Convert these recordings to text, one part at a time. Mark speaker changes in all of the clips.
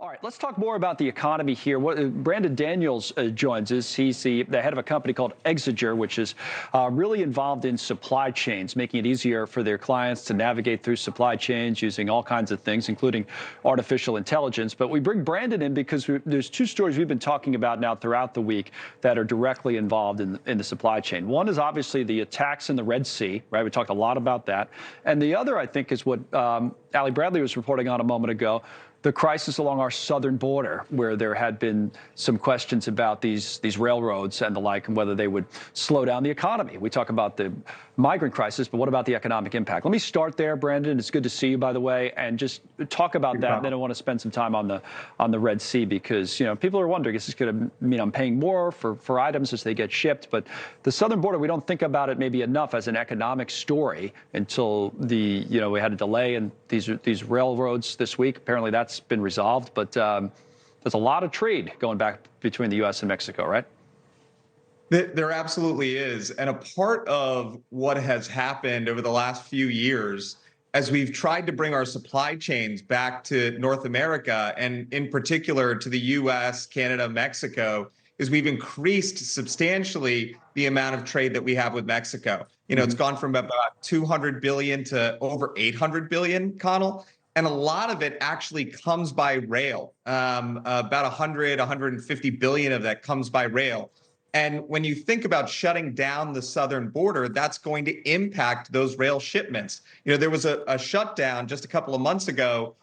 Speaker 1: All right, let's talk more about the economy here. Brandon Daniels joins us. He's the head of a company called Exiger, which is really involved in supply chains, making it easier for their clients to navigate through supply chains using all kinds of things, including artificial intelligence. But we bring Brandon in because there's two stories we've been talking about now throughout the week that are directly involved in the supply chain. One is obviously the attacks in the Red Sea, right? We talked a lot about that. And the other, I think, is what Ali Bradley was reporting on a moment ago, the crisis along our southern border, where there had been some questions about these railroads and the like, and whether they would slow down the economy. We talk about the migrant crisis, but what about the economic impact? Let me start there, Brandon. It's good to see you, by the way, and just talk about that. And then I want to spend some time on the Red Sea, because people are wondering, is this going to mean I'm paying more for items as they get shipped? But the southern border, we don't think about it maybe enough as an economic story until we had a delay in these railroads this week. Apparently that's been resolved, but there's a lot of trade going back between the U.S. and Mexico, right?
Speaker 2: There absolutely is. And a part of what has happened over the last few years, as we've tried to bring our supply chains back to North America, and in particular to the U.S., Canada, Mexico, is we've increased substantially the amount of trade that we have with Mexico. It's gone from about 200 billion to over 800 billion, Connell. And a lot of it actually comes by rail. About 150 billion of that comes by rail. And when you think about shutting down the southern border, that's going to impact those rail shipments. There was a shutdown just a couple of months ago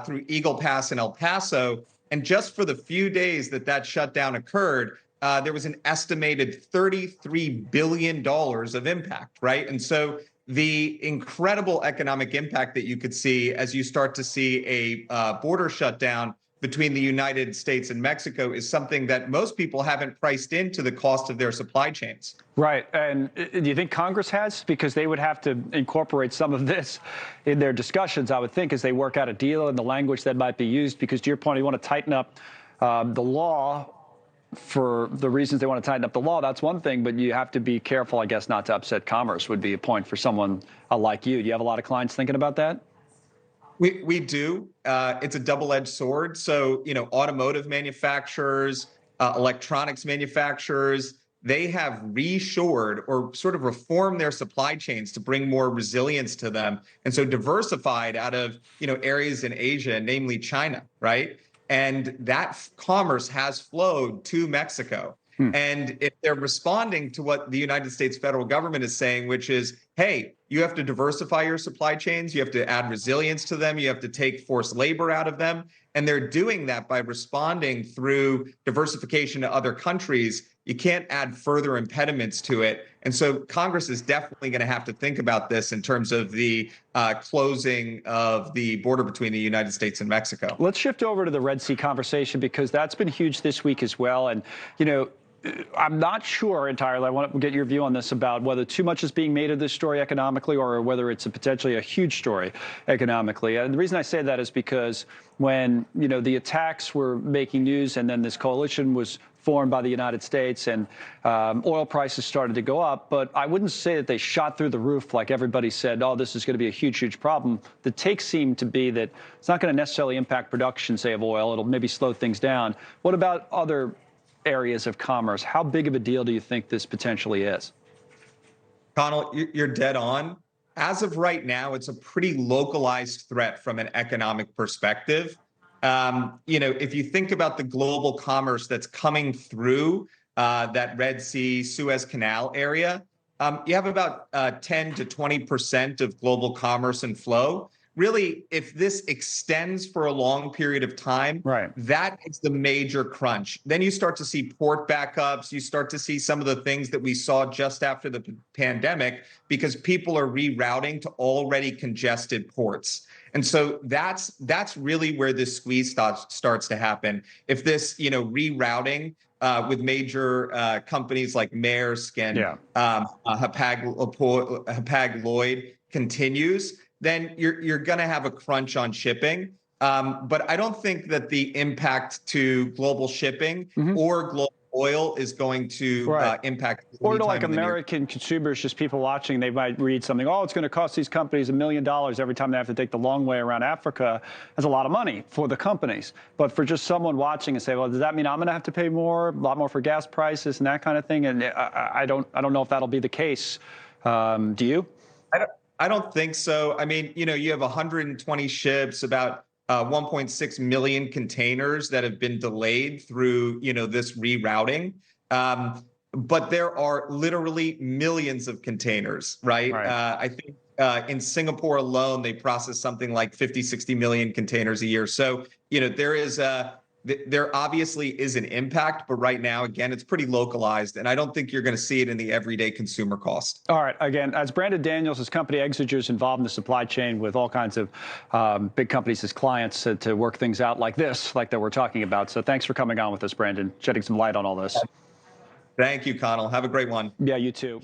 Speaker 2: through Eagle Pass in El Paso. And just for the few days that shutdown occurred, there was an estimated $33 billion of impact, right? And so the incredible economic impact that you could see as you start to see a border shutdown between the United States and Mexico is something that most people haven't priced into the cost of their supply chains.
Speaker 1: Right. And do you think Congress has? Because they would have to incorporate some of this in their discussions, I would think, as they work out a deal and the language that might be used. Because to your point, you want to tighten up the law for the reasons they want to tighten up the law. That's one thing, but you have to be careful, I guess, not to upset commerce would be a point for someone like you. Do you have a lot of clients thinking about that?
Speaker 2: We do. It's a double-edged sword. So, automotive manufacturers, electronics manufacturers, they have reshored or sort of reformed their supply chains to bring more resilience to them. And so diversified out of, areas in Asia, namely China, right? And that commerce has flowed to Mexico. And if they're responding to what the United States federal government is saying, which is, hey, you have to diversify your supply chains, you have to add resilience to them, you have to take forced labor out of them. And they're doing that by responding through diversification to other countries. You can't add further impediments to it. And so Congress is definitely going to have to think about this in terms of the closing of the border between the United States and Mexico.
Speaker 1: Let's shift over to the Red Sea conversation, because that's been huge this week as well. And, I'm not sure entirely. I want to get your view on this about whether too much is being made of this story economically, or whether it's potentially a huge story economically. And the reason I say that is because when, the attacks were making news, and then this coalition was formed by the United States, and oil prices started to go up. But I wouldn't say that they shot through the roof like everybody said, oh, this is going to be a huge, huge problem. The take seemed to be that it's not going to necessarily impact production, say, of oil. It'll maybe slow things down. What about other areas of commerce? How big of a deal do you think this potentially is?
Speaker 2: Connell, you're dead on. As of right now, it's a pretty localized threat from an economic perspective. If you think about the global commerce that's coming through that Red Sea, Suez Canal area, you have about 10 to 20% of global commerce and flow. Really, if this extends for a long period of time,
Speaker 1: right,
Speaker 2: that is the major crunch. Then you start to see port backups. You start to see some of the things that we saw just after the pandemic, because people are rerouting to already congested ports. And so that's really where this squeeze starts to happen. If this, rerouting with major companies like Maersk and Hapag-Lloyd continues, then you're going to have a crunch on shipping. But I don't think that the impact to global shipping or global oil is going to
Speaker 1: Right.
Speaker 2: impact
Speaker 1: Or
Speaker 2: any
Speaker 1: to like
Speaker 2: time in the near.
Speaker 1: American consumers, just people watching, they might read something, oh, it's going to cost these companies $1 million every time they have to take the long way around Africa. That's a lot of money for the companies. But for just someone watching and say, well, does that mean I'm going to have to pay more, a lot more for gas prices and that kind of thing? And I don't know if that'll be the case. Do you?
Speaker 2: I don't, I don't think so. I mean, you have 120 ships, about 1.6 million containers that have been delayed through, this rerouting. But there are literally millions of containers, right?
Speaker 1: Right.
Speaker 2: I think in Singapore alone, they process something like 50, 60 million containers a year. So, there obviously is an impact, but right now, again, it's pretty localized, and I don't think you're going to see it in the everyday consumer cost.
Speaker 1: All right. Again, as Brandon Daniels, his company Exiger is involved in the supply chain with all kinds of big companies as clients to work things out like this, like that we're talking about. So thanks for coming on with us, Brandon, shedding some light on all this.
Speaker 2: Thank you, Connell. Have a great one.
Speaker 1: Yeah, you too.